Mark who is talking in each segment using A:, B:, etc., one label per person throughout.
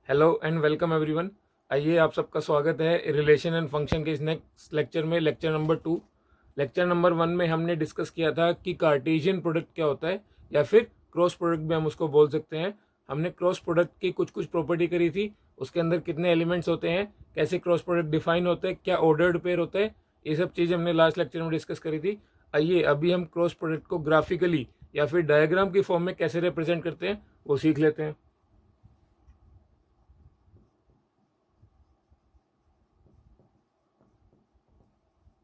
A: Hello and welcome everyone. आइए आप सबका स्वागत है रिलेशन एंड फंक्शन के इस नेक्स्ट लेक्चर में, लेक्चर नंबर 2। लेक्चर नंबर 1 में हमने डिस्कस किया था कि कार्टेशियन प्रोडक्ट क्या होता है, या फिर क्रॉस प्रोडक्ट भी हम उसको बोल सकते हैं। हमने क्रॉस प्रोडक्ट की कुछ कुछ प्रॉपर्टी करी थी, उसके अंदर कितने एलिमेंट्स होते हैं, कैसे क्रॉस प्रोडक्ट डिफाइन होते हैं, क्या ऑर्डर्ड पेयर होता है, ये सब चीज़ हमने लास्ट लेक्चर में डिस्कस करी थी। आइए अभी हम क्रॉस प्रोडक्ट को ग्राफिकली या फिर डायग्राम की फॉर्म में कैसे रिप्रेजेंट करते हैं वो सीख लेते हैं।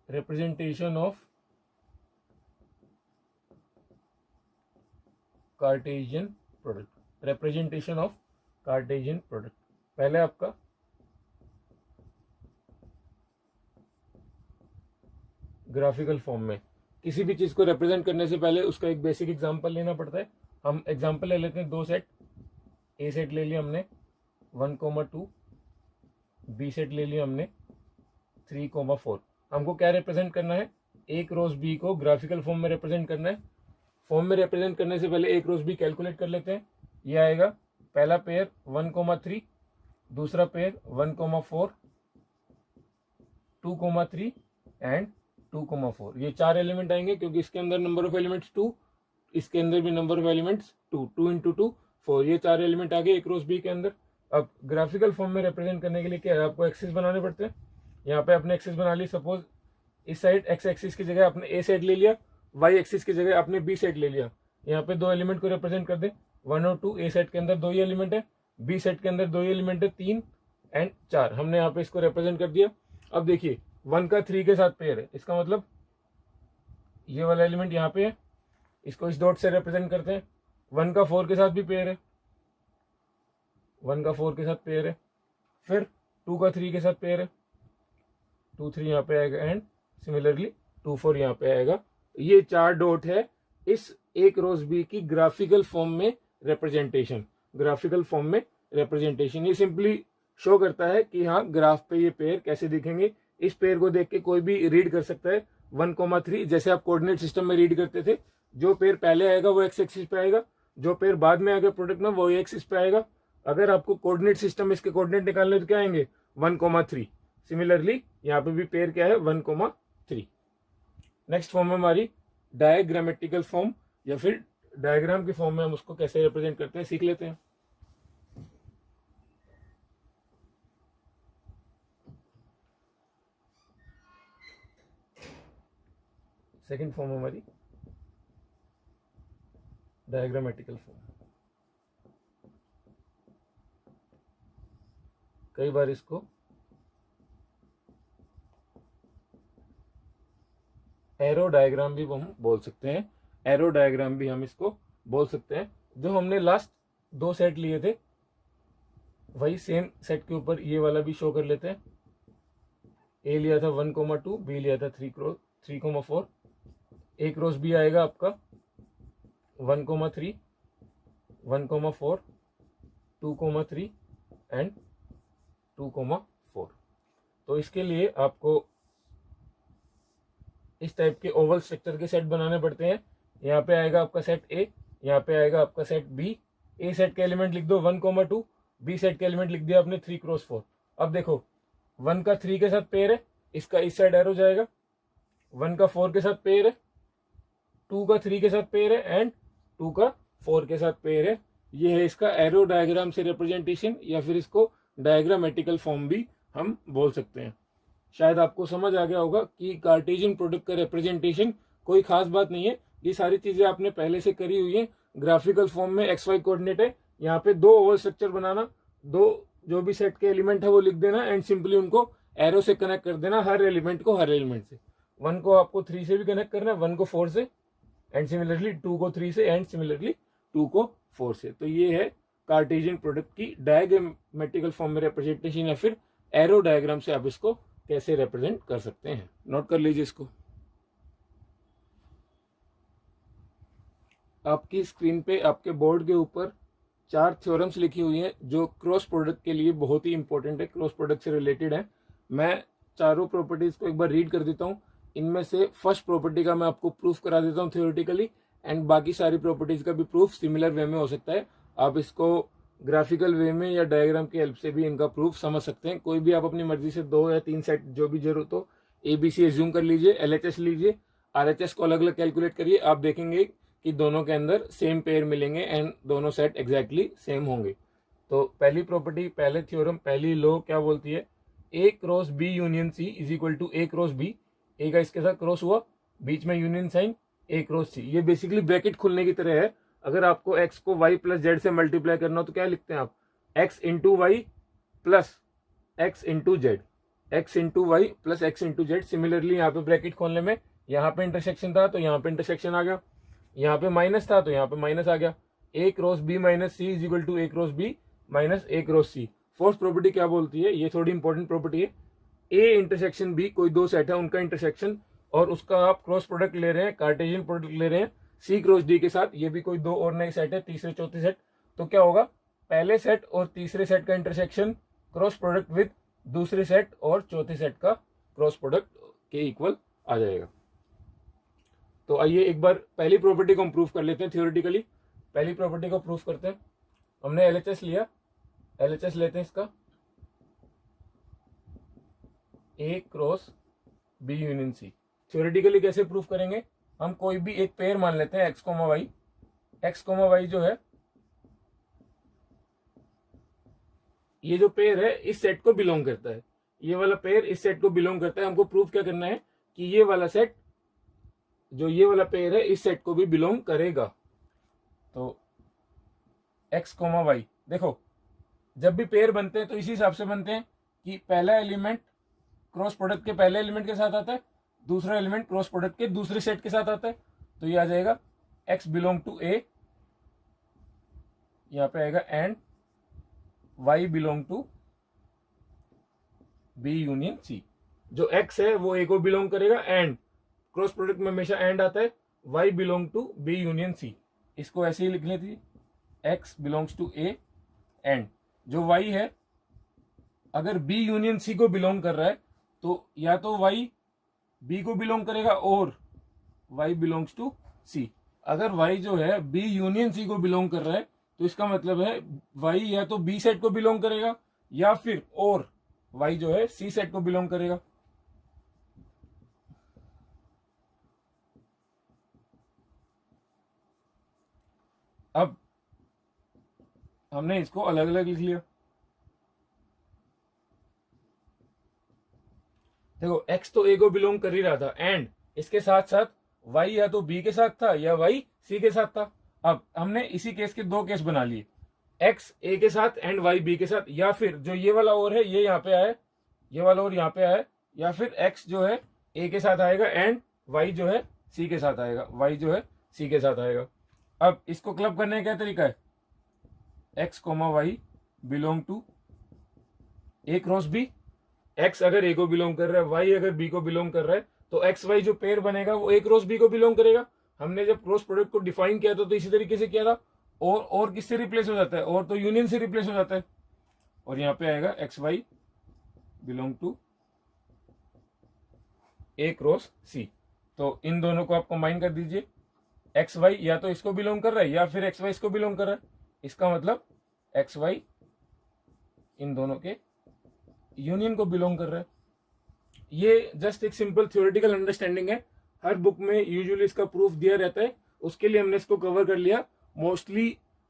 A: Representation of Cartesian product, representation of Cartesian product. पहले आपका ग्राफिकल फॉर्म में किसी भी चीज को रिप्रेजेंट करने से पहले उसका एक बेसिक एग्जांपल लेना पड़ता है। हम एग्जांपल ले लेते हैं, दो सेट। ए सेट ले लिया हमने 1,2, बी सेट ले लिया हमने 3,4। हमको क्या रिप्रेजेंट करना है, एक रोज बी को ग्राफिकल फॉर्म में रिप्रेजेंट करना है। फॉर्म में रिप्रेजेंट करने से पहले एक रोज बी कैलकुलेट कर लेते हैं। ये आएगा पहला पेयर 1,3, दूसरा पेयर 1,4, 2,3 एंड 2,4। ये चार एलिमेंट आएंगे क्योंकि इसके अंदर नंबर ऑफ एलिमेंट्स 2, इसके अंदर भी नंबर ऑफ एलिमेंट्स 2, 2 इंटू 2 4। ये चार एलिमेंट आ गए एक रोज बी के अंदर। अब ग्राफिकल फॉर्म में रिप्रेजेंट करने के लिए क्या है, आपको एक्सिस बनाने पड़ते हैं। यहाँ पे आपने एक्सिस बना ली। सपोज इस साइड एक्स एक्सिस की जगह आपने ए साइड ले लिया, वाई एक्सिस की जगह आपने बी साइड ले लिया। यहाँ पे दो एलिमेंट को रिप्रेजेंट कर दे, 1 और 2। ए सेट के अंदर दो ही एलिमेंट है, बी सेट के अंदर दो ही एलिमेंट है, 3 एंड 4। हमने यहाँ पे इसको रिप्रेजेंट कर दिया। अब देखिए 1 का 3 के साथ पेयर है, इसका मतलब ये वाला एलिमेंट यहाँ पे है, इसको इस डॉट से रिप्रेजेंट करते हैं। 1 का 4 के साथ भी पेयर है, 1 का 4 के साथ पेयर है। फिर 2 का 3 के साथ पेयर है, 2 3 यहाँ पे आएगा, एंड सिमिलरली 2 4 यहाँ पे आएगा। ये चार डॉट है इस एक रोज बी की ग्राफिकल फॉर्म में रिप्रेजेंटेशन। ग्राफिकल फॉर्म में रिप्रेजेंटेशन ये सिंपली शो करता है कि हाँ ग्राफ पे ये पेयर कैसे दिखेंगे। इस पेयर को देख के कोई भी रीड कर सकता है 1,3, जैसे आप कोऑर्डिनेट सिस्टम में रीड करते थे। जो पेयर पहले आएगा वो एक्स एक्सिस पे आएगा, जो पेयर बाद में आएगा प्रोडक्ट में वो एक्सिस पे आएगा। अगर आपको कोऑर्डिनेट सिस्टम में इसके कोऑर्डिनेट निकालने तो क्या आएंगे, 1,3। सिमिलरली यहाँ पे भी पेयर क्या है, 1,3। नेक्स्ट फॉर्म है हमारी डायग्रामेटिकल फॉर्म, या फिर डायग्राम की फॉर्म में हम उसको कैसे रिप्रेजेंट करते हैं सीख लेते हैं। सेकंड फॉर्म हमारी डायग्रामेटिकल फॉर्म। कई बार इसको एरो डायग्राम भी हम बोल सकते हैं, एरो डायग्राम भी हम इसको बोल सकते हैं। जो हमने लास्ट दो सेट लिए थे वही सेम सेट के ऊपर ये वाला भी शो कर लेते हैं। ए लिया था 1,2, बी लिया था 3,4। एक रोज बी आएगा आपका 1,3, 1,4, 2,3 एंड 2,4। तो इसके लिए आपको इस टाइप के ओवल स्ट्रक्चर के सेट बनाने पड़ते हैं। यहाँ पे आएगा आपका सेट ए, यहाँ पे आएगा आपका सेट बी। ए सेट के एलिमेंट लिख दो 1,2, बी सेट के एलिमेंट लिख दिया आपने 3x4। अब देखो 1 का 3 के साथ पेयर है, इसका इस साइड एरो जाएगा। 1 का 4 के साथ पेयर है, 2 का 3 के साथ पेयर है, एंड 2 का 4 के साथ पेयर है। ये है इसका एरो डायग्राम से रिप्रेजेंटेशन, या फिर इसको डायग्रामेटिकल फॉर्म भी हम बोल सकते हैं। शायद आपको समझ आ गया होगा कि कार्टेशियन प्रोडक्ट का रिप्रेजेंटेशन कोई खास बात नहीं है। ये सारी चीजें आपने पहले से करी हुई है। ग्राफिकल फॉर्म में एक्स वाई कोऑर्डिनेट है, यहाँ पे दो ओवल स्ट्रक्चर बनाना, दो जो भी सेट के एलिमेंट है वो लिख देना, एंड सिंपली उनको एरो से कनेक्ट कर देना, हर एलिमेंट को हर एलिमेंट से। 1 को आपको 3 से भी कनेक्ट करना है, 1 को 4 से, एंड सिमिलरली 2 को 3 से, एंड सिमिलरली 2 को 4 से। तो ये है कार्टेशियन प्रोडक्ट की डायग्रामेटिकल फॉर्म में रिप्रेजेंटेशन, या फिर एरो डायग्राम से आप इसको कैसे रिप्रेजेंट कर सकते हैं। नोट कर लीजिए इसको। आपकी स्क्रीन पे आपके बोर्ड के ऊपर 4 थ्योरम्स लिखी हुई हैं जो क्रॉस प्रोडक्ट के लिए बहुत ही इंपॉर्टेंट है, क्रॉस प्रोडक्ट से रिलेटेड है। मैं चारों प्रॉपर्टीज को एक बार रीड कर देता हूँ। इनमें से फर्स्ट प्रॉपर्टी का मैं आपको प्रूफ करा देता हूँ थियोरेटिकली, एंड बाकी सारी प्रॉपर्टीज का भी प्रूफ सिमिलर वे में हो सकता है। आप इसको ग्राफिकल वे में या डायग्राम की हेल्प से भी इनका प्रूफ समझ सकते हैं। कोई भी आप अपनी मर्जी से 2 या 3 सेट जो भी जरूरत हो ABC एज्यूम कर लीजिए, LHS लीजिए, RHS को अलग अलग कैलकुलेट करिए, आप देखेंगे कि दोनों के अंदर सेम पेयर मिलेंगे एंड दोनों सेट एग्जैक्टली सेम होंगे। तो पहली प्रॉपर्टी, पहले थ्योरम, पहली लॉ क्या बोलती है, A cross B union C is equal to A cross B। A का इसके साथ क्रॉस हुआ, बीच में union sign A cross C। ये बेसिकली ब्रैकेट खुलने की तरह है। अगर आपको x को y प्लस जेड से मल्टीप्लाई करना हो तो क्या लिखते हैं आप, x into Y plus X into Z, X into Y plus X into Z. Similarly यहाँ पे ब्रैकेट खोलने में, यहाँ पे इंटरसेक्शन था तो यहाँ पे इंटरसेक्शन आ गया, यहाँ पे माइनस था तो यहाँ पे माइनस आ गया। A cross B minus C is equal to A cross B minus A cross C। Fourth property क्या बोलती है, ये थोड़ी इंपॉर्टेंट प्रॉपर्टी है, A इंटरसेक्शन B, कोई दो सेट है उनका इंटरसेक्शन और उसका आप क्रॉस प्रोडक्ट ले रहे हैं, कार्टेशियन प्रोडक्ट ले रहे हैं C क्रॉस D के साथ, ये भी कोई दो और नए सेट है, तीसरे चौथे सेट, तो क्या होगा, पहले सेट और तीसरे सेट का इंटरसेक्शन क्रॉस प्रोडक्ट विद दूसरे सेट और चौथे सेट का क्रॉस प्रोडक्ट के इक्वल आ जाएगा। तो आइए एक बार पहली प्रॉपर्टी को हम प्रूफ कर लेते हैं थ्योरेटिकली। पहली प्रॉपर्टी को प्रूफ करते हैं। हमने LHS लिया, LHS लेते हैं इसका, A cross B union C। Theoretically कैसे प्रूफ करेंगे, हम कोई भी एक पेयर मान लेते हैं x, y। x, y जो है, ये जो पेयर है इस सेट को बिलोंग करता है, ये वाला पेयर इस सेट को बिलोंग करता है। हमको प्रूफ क्या करना है कि ये वाला सेट, जो ये वाला पेयर है इस सेट को भी बिलोंग करेगा। तो x, y, देखो जब भी पेयर बनते हैं तो इसी हिसाब से बनते हैं कि पहला एलिमेंट क्रॉस प्रोडक्ट के पहले एलिमेंट के साथ आता है, दूसरा एलिमेंट क्रॉस प्रोडक्ट के दूसरे सेट के साथ आता है। तो ये आ जाएगा x बिलोंग टू A, यहाँ पे आएगा and y belong to B union C। जो x है वो A को बिलोंग करेगा एंड क्रॉस प्रोडक्ट में हमेशा एंड आता है, y belong to B union C। इसको ऐसे ही लिख लेते, x belongs to A and जो y है अगर B यूनियन C को बिलोंग कर रहा है तो या तो y B को बिलोंग करेगा और y बिलोंग्स टू C। अगर y जो है B यूनियन C को बिलोंग कर रहा है तो इसका मतलब है y या तो B सेट को बिलोंग करेगा या फिर और y जो है C सेट को बिलोंग करेगा। अब हमने इसको अलग अलग लिख लिया। देखो x तो A को बिलोंग कर ही रहा था एंड इसके साथ साथ y या तो B के साथ था या y C के साथ था। अब हमने इसी केस के दो केस बना लिए, x A के साथ एंड y B के साथ, या फिर जो ये वाला और है ये यहाँ पे आए, ये वाला और यहाँ पे आए, या फिर x जो है A के साथ आएगा एंड y जो है C के साथ आएगा, y जो है C के साथ आएगा। अब इसको क्लब करने का क्या तरीका है, x, y belong to A cross B। x अगर A को बिलोंग कर रहा है, y अगर B को बिलोंग कर रहा है तो एक्स वाई जो पेयर बनेगा वो A क्रॉस B को बिलोंग करेगा। हमने जब क्रॉस प्रोडक्ट को डिफाइन किया था तो इसी तरीके से किया था, और किससे रिप्लेस हो जाता है, और तो यूनियन से रिप्लेस हो जाता है, और यहाँ पे आएगा X Y belong to A cross C। तो इन दोनों को आप कंबाइन कर दीजिए, एक्स वाई या तो इसको बिलोंग कर रहा है या फिर एक्स वाई इसको बिलोंग कर रहा है, इसका मतलब एक्स वाई इन दोनों के यूनियन को बिलोंग कर रहा है। ये जस्ट एक सिंपल थ्योरेटिकल अंडरस्टैंडिंग है, हर बुक में यूजुअली इसका प्रूफ दिया रहता है, उसके लिए हमने इसको कवर कर लिया। मोस्टली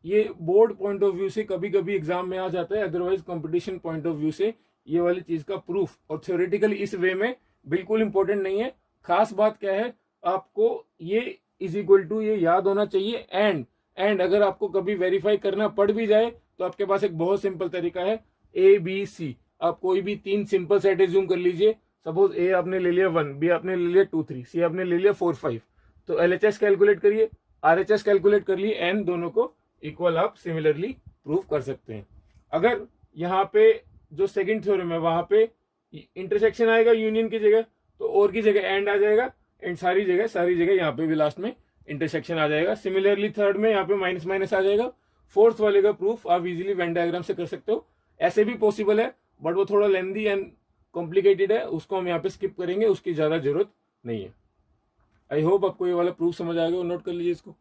A: ये बोर्ड पॉइंट ऑफ व्यू से कभी कभी एग्जाम में आ जाता है, otherwise competition point of view से ये वाली चीज का प्रूफ और थ्योरेटिकली इस वे में बिल्कुल इंपॉर्टेंट नहीं है। खास बात क्या है, आपको ये इज इक्वल टू ये याद होना चाहिए एंड अगर आपको कभी वेरीफाई करना पड़ भी जाए तो आपके पास एक बहुत सिंपल तरीका है, ABC। आप कोई भी 3 सिंपल सेट एज्यूम कर लीजिए, सपोज A आपने ले लिया 1, B आपने ले लिया 2 3, C आपने ले लिया 4 5, तो LHS कैलकुलेट करिए, RHS कैलकुलेट कर लिए एंड दोनों को इक्वल आप सिमिलरली प्रूफ कर सकते हैं। अगर यहाँ पे जो सेकंड थ्योरम है वहां पे इंटरसेक्शन आएगा यूनियन की जगह, तो और की जगह एंड आ जाएगा एंड सारी जगह यहाँ पे भी लास्ट में इंटरसेक्शन आ जाएगा। सिमिलरली थर्ड में यहाँ पे माइनस माइनस आ जाएगा। फोर्थ वाले का प्रूफ आप इजीली वेन डायग्राम से कर सकते हो, ऐसे भी पॉसिबल है बट वो थोड़ा लेंदी एंड कॉम्प्लिकेटेड है, उसको हम यहाँ पे स्किप करेंगे, उसकी ज्यादा जरूरत नहीं है। आई होप आपको ये वाला प्रूफ समझ आ गया, नोट कर लीजिए इसको।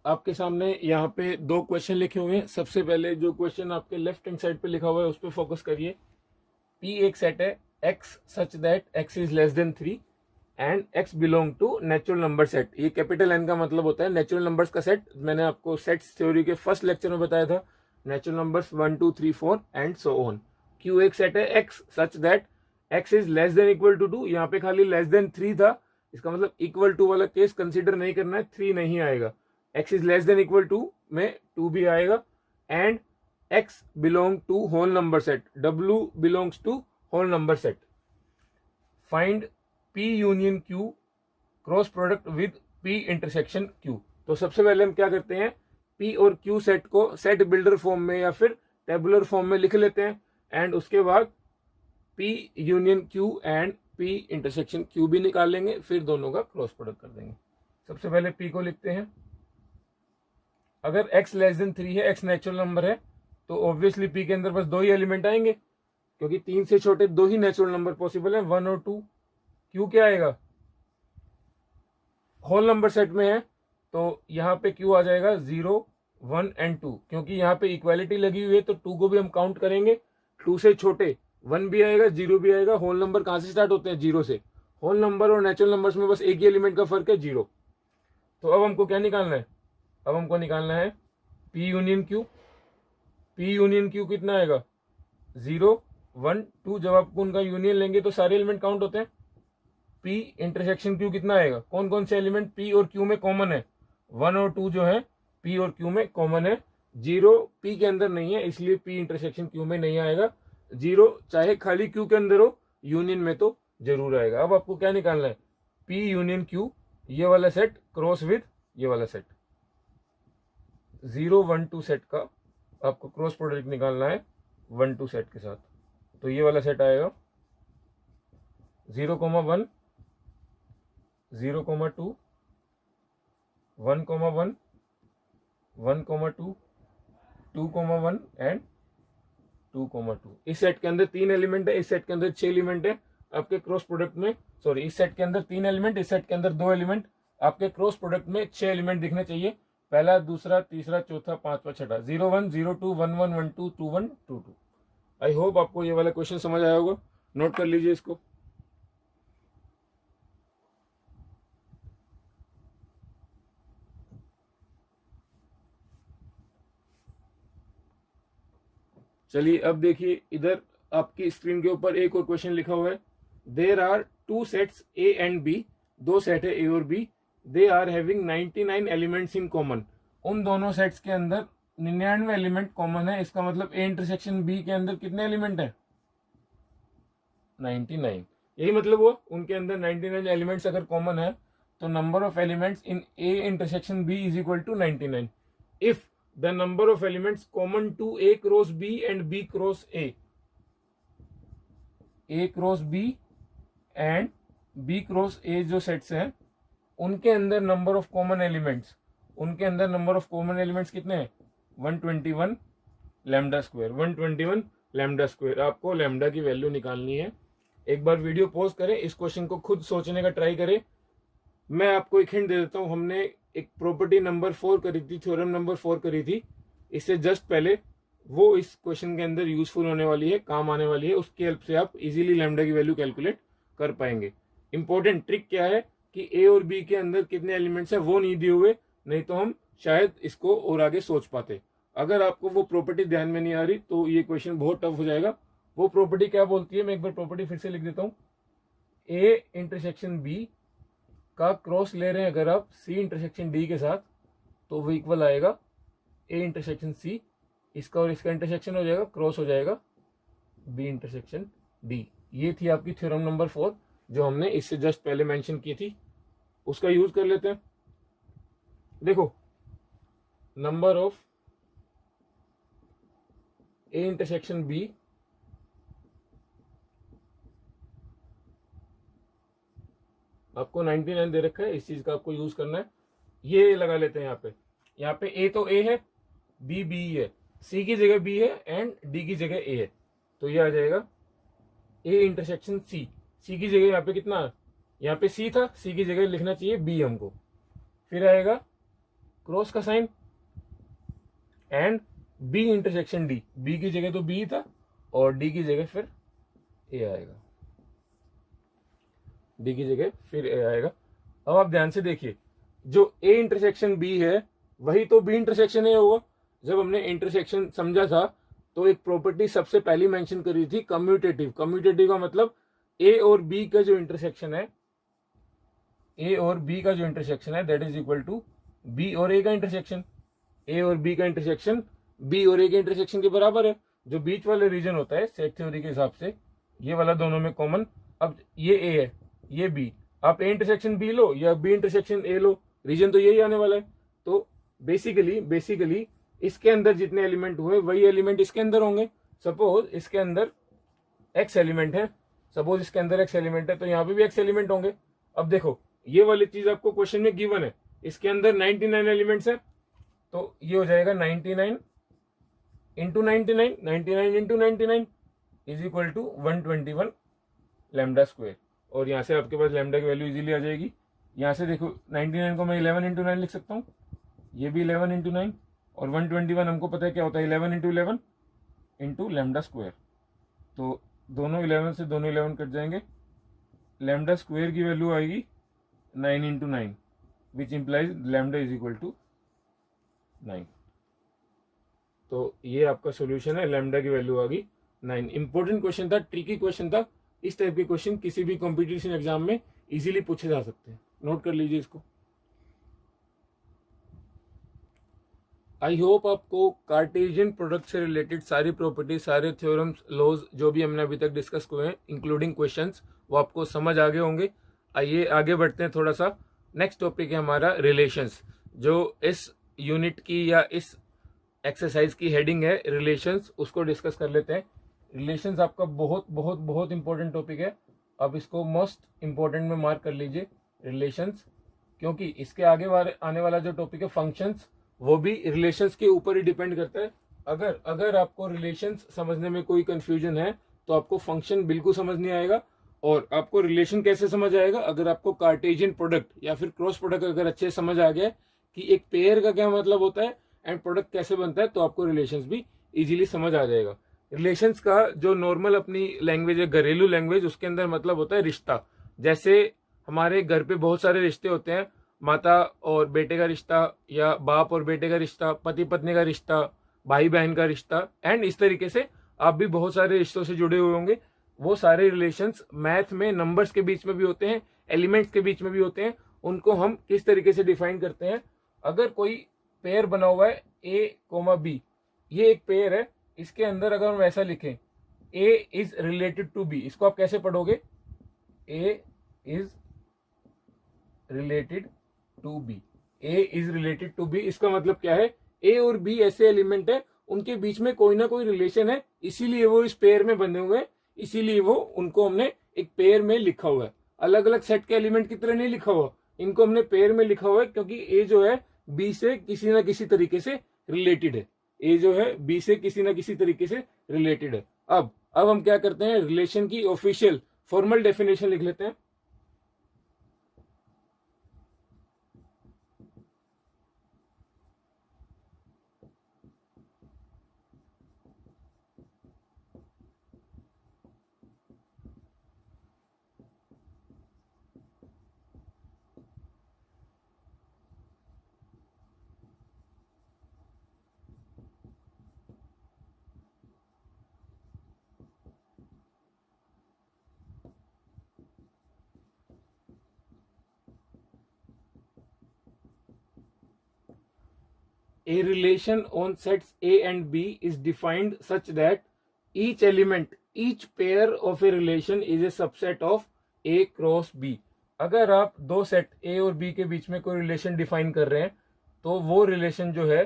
A: आपके सामने यहाँ पे दो क्वेश्चन लिखे हुए हैं। सबसे पहले जो क्वेश्चन आपके लेफ्ट हैंड साइड पे लिखा हुआ है उस पर फोकस करिए। P एक सेट है x such that x is less than 3 and x belong to natural number set. ये कैपिटल N का मतलब होता है नेचुरल नंबर्स का सेट। मैंने आपको सेट्स थ्योरी के फर्स्ट लेक्चर में बताया था, natural numbers 1 2 3 4 and so on. Q एक सेट है x such that x is less than equal to 2। यहाँ पे खाली लेस देन 3 था, इसका मतलब इक्वल टू वाला केस कंसीडर नहीं करना है, 3 नहीं आएगा। x is less than equal to में 2 भी आएगा and x belong to whole number set, w belongs to whole number set. Find p union q cross product with p intersection q। तो सबसे पहले हम क्या करते हैं, p और q सेट को सेट बिल्डर फॉर्म में या फिर टेबुलर फॉर्म में लिख लेते हैं एंड उसके बाद p union q and p intersection q भी निकाल लेंगे, फिर दोनों का क्रॉस प्रोडक्ट कर देंगे। सबसे पहले p को लिखते हैं। अगर x लेस देन 3 है, x नेचुरल नंबर है, तो ऑब्वियसली p के अंदर बस 2 ही एलिमेंट आएंगे, क्योंकि 3 से छोटे 2 ही नेचुरल नंबर पॉसिबल है, 1 और 2। q क्या आएगा, होल नंबर सेट में है तो यहाँ पे q आ जाएगा 0 1 एंड 2। क्योंकि यहाँ पे इक्वालिटी लगी हुई है तो 2 को भी हम काउंट करेंगे। 2 से छोटे 1 भी आएगा, 0 भी आएगा। होल नंबर कहाँ से स्टार्ट होते हैं, 0 से। होल नंबर और नेचुरल नंबर्स में बस एक ही एलिमेंट का फर्क है, 0। तो अब हमको क्या निकालना है, अब हमको निकालना है p union q। p union q कितना आएगा, 0 1 2। जब आप उनका यूनियन लेंगे तो सारे एलिमेंट काउंट होते हैं। p इंटरसेक्शन q कितना आएगा, कौन कौन से एलिमेंट p और q में कॉमन है, 1 और 2 जो है p और q में कॉमन है। 0 p के अंदर नहीं है इसलिए p इंटरसेक्शन q में नहीं आएगा। 0 चाहे खाली q के अंदर हो, यूनियन में तो जरूर आएगा। अब आपको क्या निकालना है, p यूनियन q, ये वाला सेट क्रॉस विद ये वाला सेट। 0 1 2 सेट का आपको क्रॉस प्रोडक्ट निकालना है 1 2 सेट के साथ। तो ये वाला सेट आएगा 0 1 0 2 1 1 1 2 2 1 एंड 2 2। इस सेट के अंदर 3 एलिमेंट है, इस सेट के अंदर 6 एलिमेंट है। आपके क्रॉस प्रोडक्ट में, सॉरी, इस सेट के अंदर 3 एलिमेंट, इस सेट के अंदर 2 एलिमेंट। आपके क्रॉस प्रोडक्ट में 6 एलिमेंट दिखने चाहिए, पहला दूसरा तीसरा चौथा पांचवा छठा। 0 1 0 2 1 1 1 2 2 1 2 2। आई होप आपको ये वाला क्वेश्चन समझ आया होगा, नोट कर लीजिए इसको। चलिए अब देखिए, इधर आपकी स्क्रीन के ऊपर एक और क्वेश्चन लिखा हुआ है। There are 2 sets A and B, 2 set है ए और बी। They are having 99 elements in common. उन दोनों सेट्स के अंदर 99 एलिमेंट कॉमन है। इसका मतलब ए इंटरसेक्शन बी के अंदर कितने एलिमेंट है, 99। यही मतलब हुआ, उनके अंदर 99 एलिमेंट्स अगर कॉमन है तो number of elements in A intersection B is equal to 99 if the number of elements common to A cross B and B cross A cross B and B cross A जो sets हैं उनके अंदर number of common elements, उनके अंदर number of common elements कितने हैं, 121 lambda square. 121 lambda square. आपको lambda की वैल्यू निकालनी है। एक बार वीडियो पॉज करें, इस क्वेश्चन को खुद सोचने का ट्राई करें। मैं आपको एक हिंट दे देता हूं, हमने एक प्रॉपर्टी नंबर 4 करी थी, थ्योरम नंबर 4 करी थी, इससे जस्ट पहले। वो इस क्वेश्चन के अंदर यूजफुल होने वाली है, काम आने वाली है। उसकी हेल्प से आप इजीली लैम्डा की वैल्यू कैलकुलेट कर पाएंगे। इंपॉर्टेंट ट्रिक क्या है कि ए और बी के अंदर कितने एलिमेंट्स है वो नहीं दिए हुए, नहीं तो हम शायद इसको और आगे सोच पाते। अगर आपको वो प्रॉपर्टी ध्यान में नहीं आ रही तो ये क्वेश्चन बहुत टफ हो जाएगा। वो प्रॉपर्टी क्या बोलती है, मैं एक बार प्रॉपर्टी फिर से लिख देता हूँ। ए इंटरसेक्शन बी का क्रॉस ले रहे हैं अगर आप सी इंटरसेक्शन डी के साथ, तो वो इक्वल आएगा ए इंटरसेक्शन सी। इसका और इसका इंटरसेक्शन हो जाएगा, क्रॉस हो जाएगा बी इंटरसेक्शन डी। ये थी आपकी थ्योरम नंबर 4 जो हमने इससे जस्ट पहले मेंशन की थी। उसका यूज कर लेते हैं। देखो, number of A intersection B आपको 99 दे रखा है, इस चीज का आपको यूज करना है। ये लगा लेते हैं यहाँ पे ए तो ए है, बी बी है, सी की जगह बी है एंड डी की जगह ए है। तो ये आ जाएगा ए इंटरसेक्शन सी। सी की जगह यहाँ पे कितना, यहाँ पे सी था, सी की जगह लिखना चाहिए बी हमको। फिर आएगा क्रॉस का sign and B intersection D, B की जगह तो बी था और डी की जगह फिर ए आएगा, डी की जगह फिर ए आएगा। अब आप ध्यान से देखिए, जो ए इंटरसेक्शन बी है वही तो बी इंटरसेक्शन ए होगा। जब हमने इंटरसेक्शन समझा था तो एक प्रॉपर्टी सबसे पहली मेंशन करी थी कम्यूटेटिव। कम्यूटेटिव का मतलब ए और बी का जो इंटरसेक्शन है, ए और बी का जो इंटरसेक्शन है that is equal to B और ए का इंटरसेक्शन। ए और बी का इंटरसेक्शन बी और ए के इंटरसेक्शन के बराबर है। जो बीच वाले रीजन होता है सेट थ्योरी के हिसाब से ये वाला दोनों में कॉमन। अब ये ए है ये बी, आप ए इंटरसेक्शन बी लो या बी इंटरसेक्शन ए लो, रीजन तो यही आने वाला है। तो बेसिकली इसके अंदर जितने एलिमेंट हुए वही एलिमेंट इसके अंदर होंगे। सपोज इसके अंदर एक्स एलिमेंट है, सपोज इसके अंदर एक्स एलिमेंट है तो यहाँ पे भी एक्स एलिमेंट होंगे। अब देखो ये वाली चीज आपको क्वेश्चन में गिवन है, इसके अंदर 99 एलिमेंट्स है तो ये हो जाएगा 99 into 99, 99 into 99 is equal to 121 lambda square. और यहाँ से आपके पास लैम्डा की वैल्यू इजीली आ जाएगी। यहाँ से देखो 99 को मैं 11 इंटू 9 लिख सकता हूँ, ये भी 11 इंटू 9 और 121 हमको पता है क्या होता है 11 इंटू 11 इंटू लैम्डा स्क्वायर। तो दोनों 11 से दोनों 11 कट जाएंगे, लैम्डा स्क्वायर की वैल्यू आएगी 9 into 9 which implies lambda is equal to 9। तो ये आपका सॉल्यूशन है, लैम्डा की वैल्यू आ गई 9। इंपॉर्टेंट क्वेश्चन था, ट्रिकी क्वेश्चन था। इस टाइप के क्वेश्चन किसी भी कंपटीशन एग्जाम में इजीली पूछे जा सकते हैं, नोट कर लीजिए इसको। आई होप आपको कार्टेशियन प्रोडक्ट से रिलेटेड सारी प्रॉपर्टी, सारे थ्योरम्स, लॉज जो भी हमने अभी तक डिस्कस हुए हैं इंक्लूडिंग क्वेश्चंस, वो आपको समझ आ गए होंगे। आइए आगे बढ़ते हैं थोड़ा सा। नेक्स्ट टॉपिक है हमारा रिलेशंस, जो इस यूनिट की या इस एक्सरसाइज की हेडिंग है रिलेशंस, उसको डिस्कस कर लेते हैं। रिलेशंस आपका बहुत बहुत बहुत इंपॉर्टेंट टॉपिक है, अब इसको मोस्ट इंपॉर्टेंट में मार्क कर लीजिए रिलेशंस, क्योंकि इसके आगे आने वाला जो टॉपिक है फंक्शंस, वो भी रिलेशंस के ऊपर ही डिपेंड करता है। अगर आपको रिलेशंस समझने में कोई कंफ्यूजन है तो आपको फंक्शन बिल्कुल समझ नहीं आएगा। और आपको रिलेशन कैसे समझ आएगा, अगर आपको कार्टेशियन प्रोडक्ट या फिर क्रॉस प्रोडक्ट अगर अच्छे समझ आ गया कि एक पेयर का क्या मतलब होता है एंड प्रोडक्ट कैसे बनता है, तो आपको रिलेशंस भी इजीली समझ आ जाएगा। रिलेशंस का जो नॉर्मल अपनी लैंग्वेज है, घरेलू लैंग्वेज, उसके अंदर मतलब होता है रिश्ता। जैसे हमारे घर पे बहुत सारे रिश्ते होते हैं, माता और बेटे का रिश्ता या बाप और बेटे का रिश्ता, पति पत्नी का रिश्ता, भाई बहन का रिश्ता, एंड इस तरीके से आप भी बहुत सारे रिश्तों से जुड़े हुए होंगे। वो सारे रिलेशंस मैथ में नंबर्स के बीच में भी होते हैं, एलिमेंट्स के बीच में भी होते हैं। उनको हम किस तरीके से डिफाइन करते हैं, अगर कोई पेयर बना हुआ है ए कोमा बी, ये एक पेयर है, इसके अंदर अगर हम ऐसा लिखें A is related to B, इसको आप कैसे पढ़ोगे, A is related to B, A is related to B, इसका मतलब क्या है, ए और बी ऐसे एलिमेंट है उनके बीच में कोई ना कोई रिलेशन है, इसीलिए वो इस पेयर में बने हुए हैं, इसीलिए वो उनको हमने एक पेयर में लिखा हुआ है। अलग अलग सेट के एलिमेंट की तरह नहीं लिखा हुआ, इनको हमने पेयर में लिखा हुआ है क्योंकि ए जो है बी से किसी ना किसी तरीके से रिलेटेड है, ए जो है बी से किसी ना किसी तरीके से रिलेटेड है। अब हम क्या करते हैं, रिलेशन की ऑफिशियल फॉर्मल डेफिनेशन लिख लेते हैं। A relation on sets A and B is defined such that each element, each pair of a relation is a subset of A cross B। अगर आप दो सेट A और B के बीच में कोई रिलेशन डिफाइन कर रहे हैं तो वो रिलेशन जो है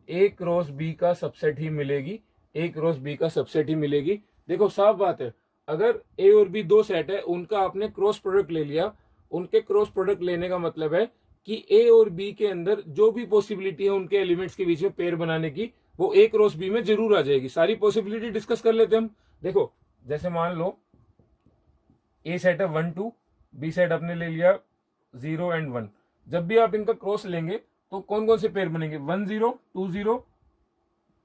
A: A क्रॉस B का सबसेट ही मिलेगी, A क्रॉस B का सबसेट ही मिलेगी। देखो साफ बात है, अगर A और B दो सेट है, उनका आपने क्रॉस प्रोडक्ट ले लिया, उनके क्रॉस प्रोडक्ट लेने का मतलब है कि ए और बी के अंदर जो भी पॉसिबिलिटी है उनके एलिमेंट्स के बीच में पेयर बनाने की, वो ए क्रॉस बी में जरूर आ जाएगी। सारी पॉसिबिलिटी डिस्कस कर लेते हैं हम। देखो जैसे मान लो ए सेट है 1 2, बी सेट आपने ले लिया 0 एंड 1, जब भी आप इनका क्रॉस लेंगे तो कौन कौन से पेयर बनेंगे, 1 0 2 0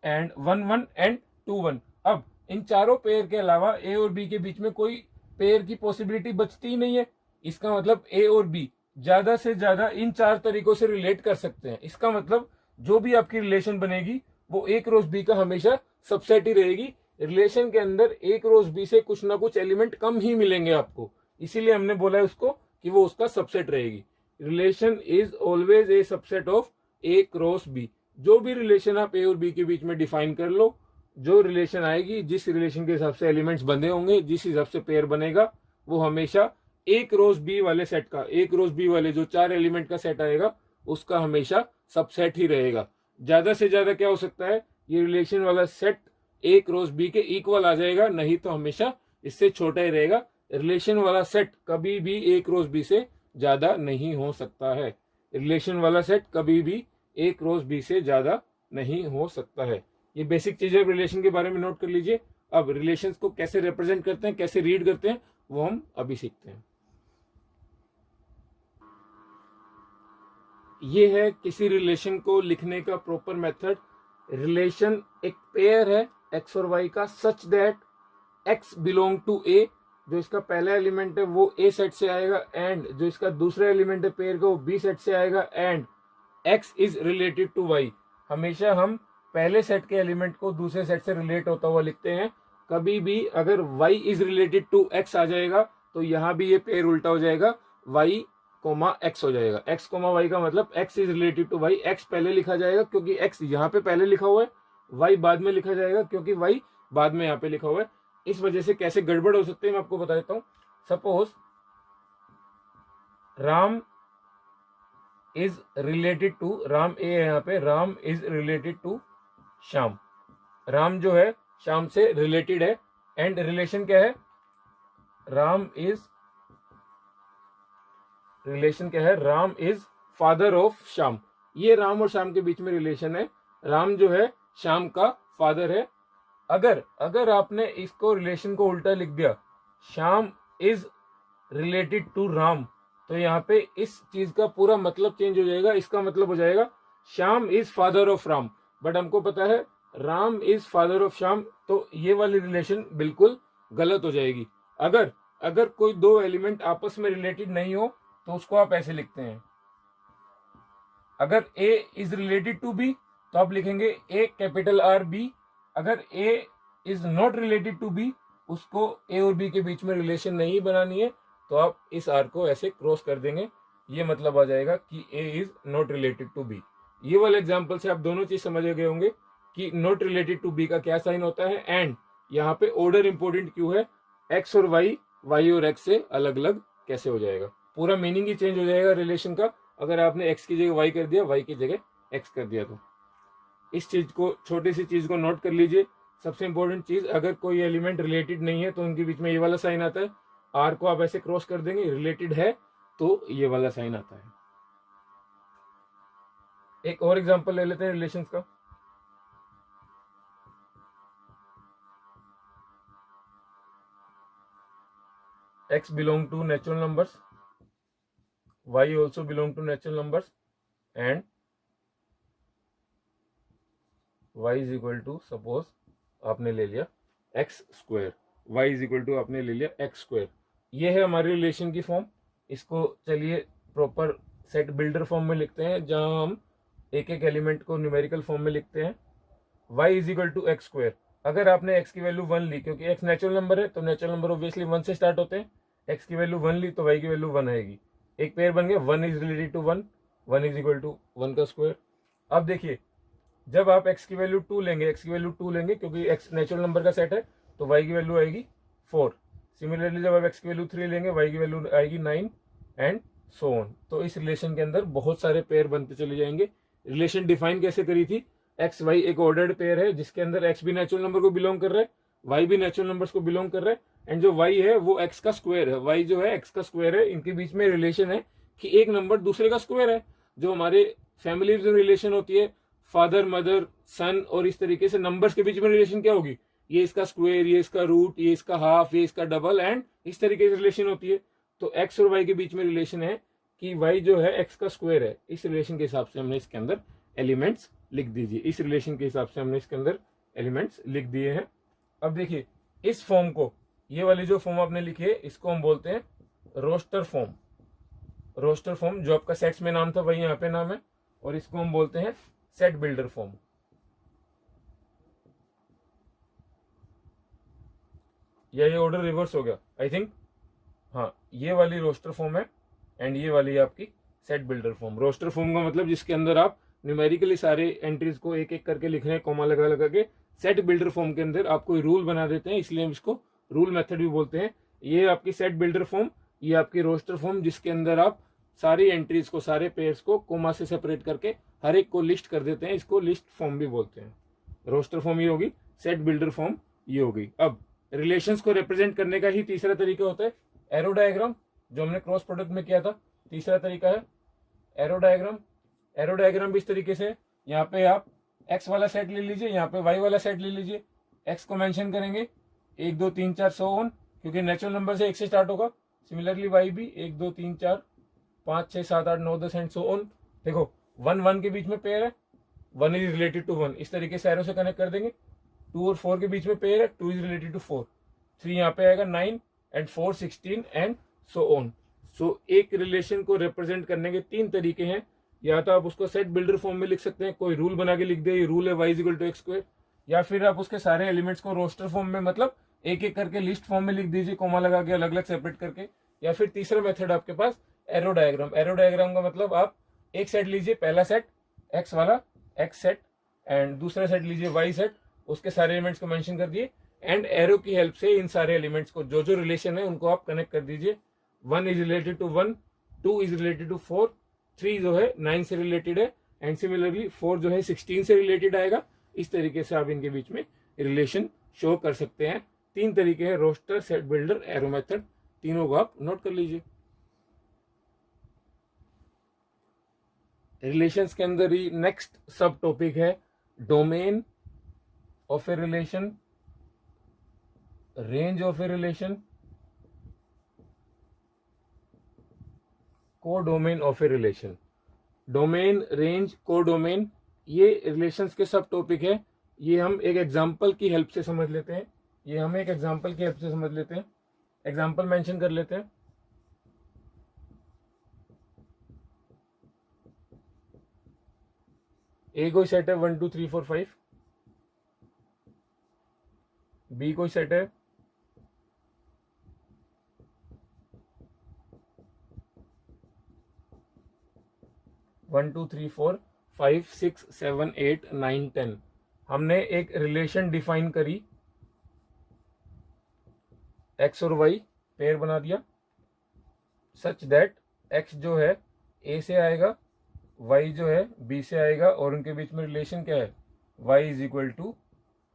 A: एंड 1 1 एंड 2 1। अब इन चारों पेयर के अलावा ए और बी के बीच में कोई पेयर की पॉसिबिलिटी बचती ही नहीं है। इसका मतलब ए और बी ज्यादा से ज्यादा इन चार तरीकों से रिलेट कर सकते हैं। इसका मतलब जो भी आपकी रिलेशन बनेगी वो ए क्रॉस बी का हमेशा सबसेट ही रहेगी। रिलेशन के अंदर ए क्रॉस बी से कुछ ना कुछ एलिमेंट कम ही मिलेंगे आपको, इसीलिए हमने बोला है उसको कि वो उसका सबसेट रहेगी। Relation is always a subset of A cross B. जो भी रिलेशन आप ए और बी के बीच में डिफाइन कर लो, जो रिलेशन आएगी, जिस रिलेशन के हिसाब से एलिमेंट्स बंधे होंगे, जिस हिसाब से पेयर बनेगा, वो हमेशा ए क्रॉस बी वाले सेट का, ए क्रॉस बी वाले जो चार एलिमेंट का सेट आएगा उसका हमेशा सबसेट ही रहेगा। ज्यादा से ज्यादा क्या हो सकता है, ये रिलेशन वाला सेट ए क्रॉस बी के इक्वल आ जाएगा, नहीं तो हमेशा इससे छोटा ही रहेगा। रिलेशन वाला सेट कभी भी ए क्रॉस बी से ज्यादा नहीं हो सकता है। रिलेशन वाला सेट कभी भी ए क्रॉस बी से ज्यादा नहीं हो सकता है। ये बेसिक चीजें रिलेशन के बारे में नोट कर लीजिए। अब रिलेशंस को कैसे रिप्रेजेंट करते हैं, कैसे रीड करते हैं, वो हम अभी सीखते हैं। ये है किसी रिलेशन को लिखने का प्रॉपर मेथड। रिलेशन एक पेयर है एक्स और वाई का, such that X belong to A. जो इसका पहला एलिमेंट है वो ए सेट से आएगा, एंड जो इसका दूसरा एलिमेंट है पेयर का वो बी सेट से आएगा, and X is related to Y. हमेशा हम पहले सेट के एलिमेंट को दूसरे सेट से रिलेट होता हुआ लिखते हैं। कभी भी अगर Y is related to X आ जाएगा तो यहां भी ये पेयर उल्टा हो जाएगा, वाई कोमा एक्स हो जाएगा। एक्स कोमा वाई का मतलब X is related to Y. X पहले लिखा जाएगा क्योंकि एक्स यहाँ पे पहले लिखा हुआ है, वाई बाद में लिखा जाएगा क्योंकि वाई बाद में यहाँ पे लिखा हुआ है। इस वजह से कैसे गड़बड़ हो सकते हैं मैं आपको बता देता हूं। Suppose Ram is related to, Ram A है यहाँ पे, Ram is related to Shyam. Ram जो है श्याम से रिलेटेड है, एंड रिलेशन क्या है, राम इज, रिलेशन क्या है, Ram is father of Shyam. ये राम और श्याम के बीच में रिलेशन है। राम जो है श्याम का फादर है। अगर आपने इसको रिलेशन को उल्टा लिख दिया, Shyam is related to Ram, तो यहाँ पे इस चीज का पूरा मतलब चेंज हो जाएगा। इसका मतलब हो जाएगा Shyam is father of Ram, but हमको पता है Ram is father of Shyam, तो ये वाली रिलेशन बिल्कुल गलत हो जाएगी। अगर कोई दो एलिमेंट आपस में रिलेटेड नहीं हो तो उसको आप ऐसे लिखते हैं। अगर A is related to B तो आप लिखेंगे ए कैपिटल आर बी। अगर A is not related to B, उसको ए और बी के बीच में रिलेशन नहीं बनानी है, तो आप इस आर को ऐसे क्रॉस कर देंगे। ये मतलब आ जाएगा कि A is not related to B. ये वाले एग्जाम्पल से आप दोनों चीज समझ गए होंगे कि नॉट रिलेटेड टू बी का क्या साइन होता है, एंड यहाँ पे ऑर्डर इंपॉर्टेंट क्यों है, एक्स और वाई, वाई और एक्स से अलग अलग कैसे हो जाएगा। पूरा मीनिंग ही चेंज हो जाएगा रिलेशन का अगर आपने एक्स की जगह वाई कर दिया, वाई की जगह एक्स कर दिया। तो इस चीज को, छोटी सी चीज को नोट कर लीजिए। सबसे इंपॉर्टेंट चीज, अगर कोई एलिमेंट रिलेटेड नहीं है तो उनके बीच में ये वाला साइन आता है। आर को आप ऐसे क्रॉस कर देंगे, रिलेटेड है तो ये वाला साइन आता है। एक और एग्जांपल ले लेते हैं रिलेशंस का। x belong to natural numbers, y also belong to natural numbers, and y is equal to, suppose आपने ले लिया x square, y is equal to आपने ले लिया x स्क्वायर। ये है हमारी रिलेशन की फॉर्म। इसको चलिए प्रॉपर सेट बिल्डर फॉर्म में लिखते हैं, जहां हम एक एक एलिमेंट को न्यूमेरिकल फॉर्म में लिखते हैं। y is equal to X square. अगर आपने x की वैल्यू 1 ली, क्योंकि x नेचुरल नंबर है तो नेचुरल नंबर ऑब्वियसली 1 से स्टार्ट होते हैं, x की वैल्यू 1 ली तो y की वैल्यू 1 आएगी। एक पेयर बन गया, 1 is related to 1, 1 is equal to 1 का स्क्वायर। अब देखिए, जब आप x की वैल्यू 2 लेंगे, x की वैल्यू 2 लेंगे क्योंकि x नेचुरल नंबर का सेट है, तो y की वैल्यू आएगी 4। सिमिलरली जब आप x की वैल्यू 3 लेंगे, y की वैल्यू आएगी 9 एंड सो ऑन। तो इस रिलेशन के अंदर बहुत सारे पेयर बनते चले जाएंगे। रिलेशन डिफाइन कैसे करी थी, एक्स वाई एक ऑर्डर्ड पेयर है जिसके अंदर एक्स भी नेचुरल नंबर को बिलोंग कर रहा है, वाई भी नेचुरल नंबर्स को बिलोंग कर रहा है, एंड जो वाई है वो एक्स का स्क्वायर है, वाई जो है एक्स का स्क्वायर है। इनके बीच में रिलेशन है कि एक नंबर दूसरे का स्क्वायर है। जो हमारे फैमिली में रिलेशन होती है, फादर मदर सन, और इस तरीके से नंबर्स के बीच में रिलेशन क्या होगी, ये इसका स्क्वायर, ये इसका रूट, ये इसका हाफ, ये इसका डबल, एंड इस तरीके से रिलेशन होती है। तो एक्स और वाई के बीच में रिलेशन है कि y जो है x का स्क्वायर है, इस रिलेशन के हिसाब से हमने इसके अंदर एलिमेंट्स लिख दीजिए। इस रिलेशन के हिसाब से हमने इसके अंदर एलिमेंट्स लिख दिए हैं। अब देखिए इस फॉर्म को, ये वाली जो फॉर्म आपने लिखी है इसको हम बोलते हैं रोस्टर फॉर्म। रोस्टर फॉर्म जो आपका सेट्स में नाम था वही यहाँ पे नाम है, और इसको हम बोलते हैं सेट बिल्डर फॉर्म। या ये ऑर्डर रिवर्स हो गया आई थिंक, हाँ ये वाली रोस्टर फॉर्म है एंड ये वाली आपकी set builder form. Roster form का मतलब जिसके अंदर आप न्यूमेरिकली सारे एंट्रीज को एक एक करके लिख रहे हैं कॉमा लगा लगा के। सेट बिल्डर फॉर्म के अंदर आप कोई रूल बना देते हैं, इसलिए हम इसको रूल मेथड भी बोलते हैं। ये आपकी सेट बिल्डर फॉर्म, ये आपकी रोस्टर फॉर्म जिसके अंदर आप सारी एंट्रीज को, सारे पेयर्स को कोमा से सेपरेट करके हर एक को लिस्ट कर देते हैं, इसको लिस्ट फॉर्म भी बोलते हैं। रोस्टर फॉर्म ये होगी, सेट बिल्डर फॉर्म ये होगी। अब रिलेशंस को रिप्रेजेंट करने का ही तीसरा तरीका होता है एरो डायग्राम, जो हमने क्रॉस प्रोडक्ट में किया था। तीसरा तरीका है एरो डायग्राम। एरो डायग्राम भी इस तरीके से, यहाँ पे आप एक्स वाला सेट ले लीजिए, यहाँ पे वाई वाला सेट ले लीजिए। एक्स को मेंशन करेंगे 1 2 3 4 सो ऑन, क्योंकि नेचुरल नंबर से 1 से स्टार्ट होगा। सिमिलरली वाई भी 1 2 3 4 5 6 7 8 9 10 एंड सो ऑन। देखो 1 1 के बीच में पेयर है, 1 इज रिलेटेड टू 1, इस तरीके से एरो से कनेक्ट कर देंगे। 2 और 4 के बीच में पेयर है, 2 इज रिलेटेड टू 4। 3 यहाँ पे आएगा 9 एंड 4 16 एंड सो ऑन। सो एक रिलेशन को रिप्रेजेंट करने के 3 तरीके हैं। या तो आप उसको सेट बिल्डर फॉर्म में लिख सकते हैं, कोई रूल बना के लिख दे, ये रूल है y equal to X square. या फिर आप उसके सारे एलिमेंट्स को रोस्टर फॉर्म में, मतलब एक एक करके लिस्ट फॉर्म में लिख दीजिए, कोमा लगा के अलग अलग सेपरेट करके। या फिर तीसरा मेथड आपके पास एरो डायग्राम। एरो डायग्राम का मतलब आप एक सेट लीजिए, पहला सेट एक्स वाला एक्स सेट, एंड दूसरा सेट लीजिए वाई सेट, उसके सारे एलिमेंट्स को मेंशन कर दिए, एंड एरो की हेल्प से इन सारे एलिमेंट्स को जो जो रिलेशन है उनको आप कनेक्ट कर दीजिए। 1 is related to 1, 2 is related to 4, 3 जो है 9 से रिलेटेड है, एंड सिमिलरली 4 जो है 16 से रिलेटेड आएगा। इस तरीके से आप इनके बीच में रिलेशन शो कर सकते हैं। 3 तरीके हैं, roster, set builder, arrow method. तीनों को आप नोट कर लीजिए। रिलेशंस के अंदर ही नेक्स्ट सब टॉपिक है domain of a relation, range of a relation, codomain of a relation. Domain, range, codomain, ये रिलेशंस के सब टॉपिक है। ये हम एक एग्जांपल की हेल्प से समझ लेते हैं। एग्जांपल मेंशन कर लेते हैं। ए कोई सेट है 1 2 3 4 5, बी कोई सेट है 1 2 3 4 5 6 7 8 9 10। हमने एक रिलेशन डिफाइन करी, एक्स और वाई पेयर बना दिया, सच दैट एक्स जो है ए से आएगा, वाई जो है बी से आएगा, और उनके बीच में रिलेशन क्या है, Y is equal to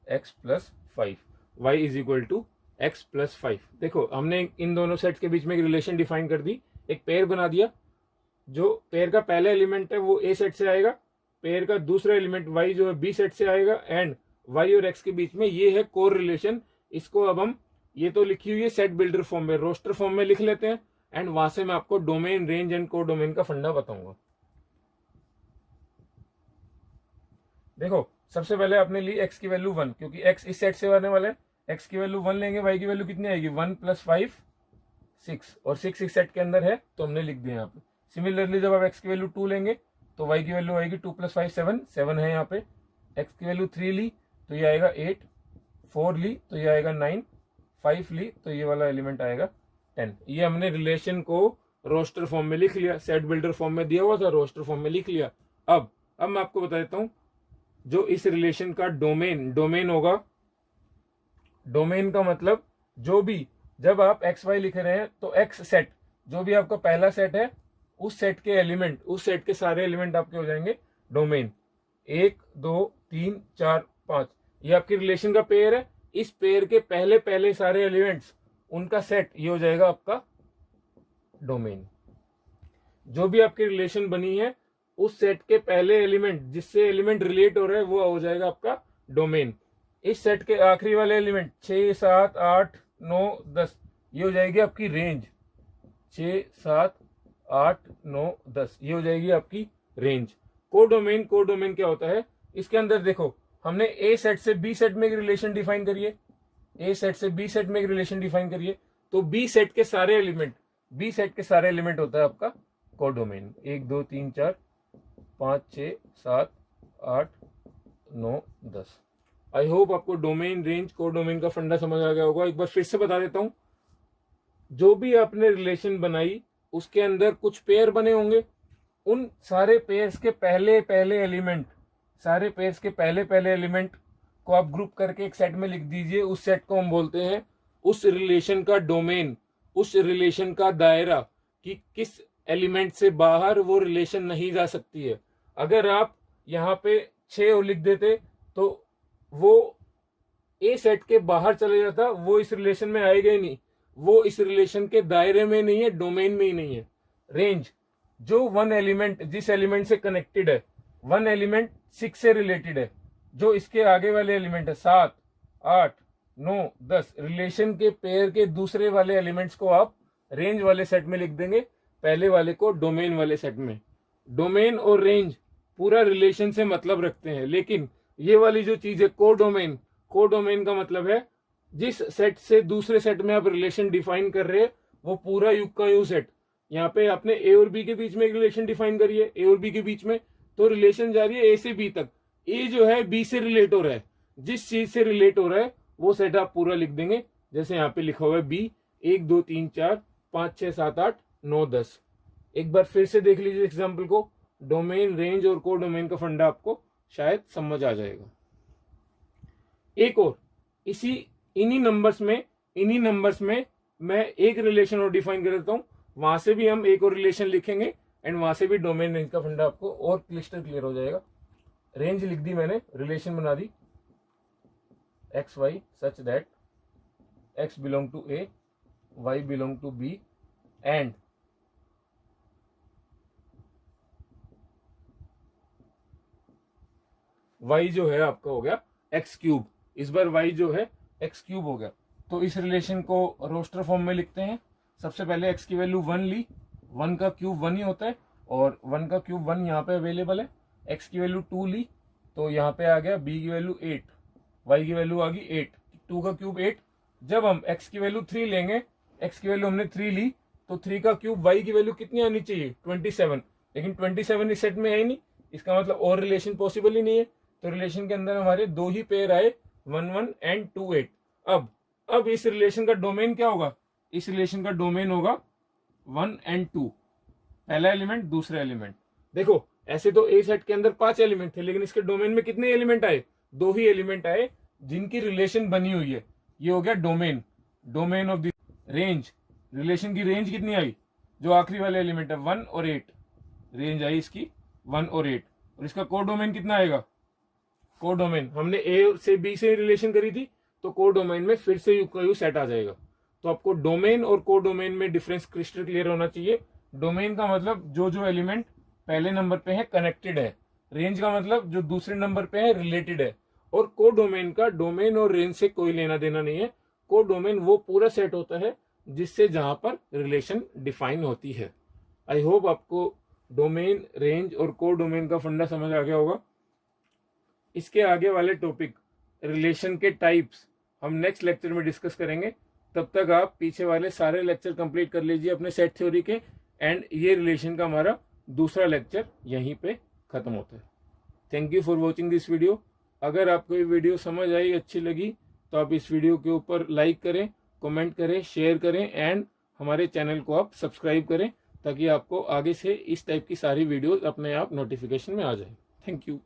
A: X plus 5। Y is equal to X plus 5। देखो हमने इन दोनों सेट्स के बीच में एक रिलेशन डिफाइन कर दी, एक पेयर बना दिया। जो पेयर का पहला एलिमेंट है वो ए सेट से आएगा, पेयर का दूसरा एलिमेंट वाई जो है बी सेट से आएगा, एंड वाई और एक्स के बीच में ये है कोर रिलेशन। इसको अब हम, ये तो लिखी हुई है सेट बिल्डर फॉर्म में, रोस्टर फॉर्म में लिख लेते हैं, एंड वहां से मैं आपको डोमेन, रेंज एंड को डोमेन का फंडा बताऊंगा। देखो सबसे पहले आपने ली एक्स की वैल्यू 1, क्योंकि एक्स इस सेट से आने वाला है। एक्स की वैल्यू 1 लेंगे, वाई की वैल्यू कितनी आएगी, 1 + 5 6, और 6 इस सेट के अंदर है तो हमने लिख दिया यहाँ पे। सिमिलरली जब आप एक्स की वैल्यू 2 लेंगे तो वाई की वैल्यू आएगी 2 + 5 7, 7 है यहाँ पे। एक्स की वैल्यू 3 ली तो ये आएगा 8, 4 ली तो ये आएगा 9, 5 ली तो ये वाला एलिमेंट आएगा 10। ये हमने रिलेशन को रोस्टर फॉर्म में लिख लिया, सेट बिल्डर फॉर्म में दिया हुआ था, रोस्टर फॉर्म में लिख लिया। अब मैं आपको बता देता हूं जो इस रिलेशन का डोमेन होगा। डोमेन का मतलब जो भी, जब आप एक्स वाई लिख रहे हैं तो एक्स सेट, जो भी आपका पहला सेट है उस सेट के एलिमेंट, उस सेट के सारे एलिमेंट आपके हो जाएंगे डोमेन। 1 2 3 4 5 ये आपकी रिलेशन का पेयर है। इस पेयर के पहले सारे एलिमेंट्स, उनका सेट, ये हो जाएगा आपका डोमेन। जो भी आपकी रिलेशन बनी है उस सेट के पहले एलिमेंट, जिससे एलिमेंट रिलेट हो रहा है, वो हो जाएगा आपका डोमेन। इस सेट के आखिरी वाले एलिमेंट 6 7 8 9 10, ये हो जाएगी आपकी रेंज। 6 7 8 9 10, ये हो जाएगी आपकी रेंज। कोडोमेन, कोडोमेन क्या होता है, इसके अंदर देखो हमने ए सेट से बी सेट में एक रिलेशन डिफाइन करिए, ए सेट से बी सेट में एक रिलेशन डिफाइन करिए, तो बी सेट के सारे एलिमेंट, बी सेट के सारे एलिमेंट होता है आपका कोडोमेन। 1 2 3 4 5 6 7 8 9 10। आई होप आपको डोमेन, रेंज, कोडोमेन का फंडा समझ आ गया होगा। एक बार फिर से बता देता हूं, जो भी आपने रिलेशन बनाई उसके अंदर कुछ पेयर बने होंगे, उन सारे पेयर्स के पहले पहले एलिमेंट, सारे पेयर्स के पहले पहले एलिमेंट को आप ग्रुप करके एक सेट में लिख दीजिए। उस सेट को हम बोलते हैं उस रिलेशन का डोमेन, उस रिलेशन का दायरा, कि किस एलिमेंट से बाहर वो रिलेशन नहीं जा सकती है। अगर आप यहाँ पे 6 लिख देते तो वो ए सेट के बाहर चले जाता, वो इस रिलेशन में आएगा ही नहीं, वो इस रिलेशन के दायरे में नहीं है, डोमेन में ही नहीं है। रेंज, जो वन एलिमेंट जिस एलिमेंट से कनेक्टेड है, वन एलिमेंट 6 से रिलेटेड है, जो इसके आगे वाले एलिमेंट है 7 8 9 10, रिलेशन के पेयर के दूसरे वाले एलिमेंट्स को आप रेंज वाले सेट में लिख देंगे, पहले वाले को डोमेन वाले सेट में। डोमेन और रेंज पूरा रिलेशन से मतलब रखते हैं, लेकिन ये वाली जो चीज है कोडोमेन, कोडोमेन का मतलब है जिस सेट से दूसरे सेट में आप रिलेशन डिफाइन कर रहे हैं वो पूरा यू का यू सेट। यहाँ पे आपने ए और बी के बीच में एक रिलेशन डिफाइन करी है, ए और बी के बीच में, तो रिलेशन जा रही है ए से बी तक। ए जो है बी से रिलेट हो रहा है, जिस चीज से रिलेट हो रहा है वो सेट आप पूरा लिख देंगे। जैसे यहाँ पे लिखा हुआ है बी 1 2 3 4 5 6 7 8 9 10। एक बार फिर से देख लीजिए एग्जाम्पल को, डोमेन, रेंज और कोडोमेन का फंडा आपको शायद समझ आ जाएगा। एक और इन्हीं नंबर्स में मैं एक रिलेशन और डिफाइन कर देता हूं, वहां से भी हम एक और रिलेशन लिखेंगे एंड वहां से भी डोमेन, रेंज का फंडा आपको और क्लिस्टर क्लियर हो जाएगा। रेंज लिख दी मैंने, रिलेशन बना दी X Y such that X belong to A, Y belong to B and Y जो है आपका हो गया एक्स क्यूब। इस बार वाई जो है एक्स क्यूब हो गया। तो इस रिलेशन को रोस्टर फॉर्म में लिखते हैं। सबसे पहले एक्स की वैल्यू 1 ली, 1 का क्यूब 1 ही होता है और 1 का क्यूब 1 यहाँ पे अवेलेबल है। एक्स की वैल्यू 2 ली तो यहाँ पे आ गया बी की वैल्यू 8, वाई की वैल्यू आ गई 8, 2 का क्यूब 8। जब हम एक्स की वैल्यू 3 लेंगे, एक्स की वैल्यू हमने 3 ली तो 3 का क्यूब वाई की वैल्यू कितनी आनी चाहिए 27, लेकिन 27 इस सेट में है ही नहीं, इसका मतलब और रिलेशन पॉसिबल ही नहीं है। तो रिलेशन के अंदर हमारे 2 ही पेयर आए 1 1 एंड 2 8। अब इस रिलेशन का डोमेन क्या होगा, इस रिलेशन का डोमेन होगा 1 एंड 2, पहला एलिमेंट दूसरा एलिमेंट। देखो ऐसे तो ए सेट के अंदर 5 एलिमेंट थे, लेकिन इसके डोमेन में कितने एलिमेंट आए, 2 ही एलिमेंट आए जिनकी रिलेशन बनी हुई है। ये हो गया domain, domain of the range. Relation की रेंज कितनी आई, जो आखिरी वाले एलिमेंट है 1 और 8, रेंज आई इसकी 1 और 8। और इसका कोडोमेन कितना आएगा, कोडोमेन हमने ए से बी से रिलेशन करी थी तो कोडोमेन में फिर से यू का यू सेट आ जाएगा। तो आपको डोमेन और कोडोमेन में डिफरेंस क्रिस्टल क्लियर होना चाहिए। डोमेन का मतलब जो एलिमेंट पहले नंबर पे है कनेक्टेड है, रेंज का मतलब जो दूसरे नंबर पे है रिलेटेड है, और कोडोमेन का डोमेन और रेंज से कोई लेना देना नहीं है। कोडोमेन वो पूरा सेट होता है जिससे जहां पर रिलेशन डिफाइन होती है। आई होप आपको डोमेन, रेंज और कोडोमेन का फंडा समझ आ गया होगा। इसके आगे वाले टॉपिक रिलेशन के टाइप्स हम नेक्स्ट लेक्चर में डिस्कस करेंगे। तब तक आप पीछे वाले सारे लेक्चर कंप्लीट कर लीजिए अपने सेट थ्योरी के, एंड ये रिलेशन का हमारा दूसरा लेक्चर यहीं पे खत्म होता है। Thank you for watching this video. अगर आपको ये वीडियो समझ आई, अच्छी लगी, तो आप इस वीडियो के ऊपर लाइक करें, कमेंट करें, शेयर करें एंड हमारे चैनल को आप सब्सक्राइब करें, ताकि आपको आगे से इस टाइप की सारी वीडियोस अपने आप नोटिफिकेशन में आ जाए। Thank you.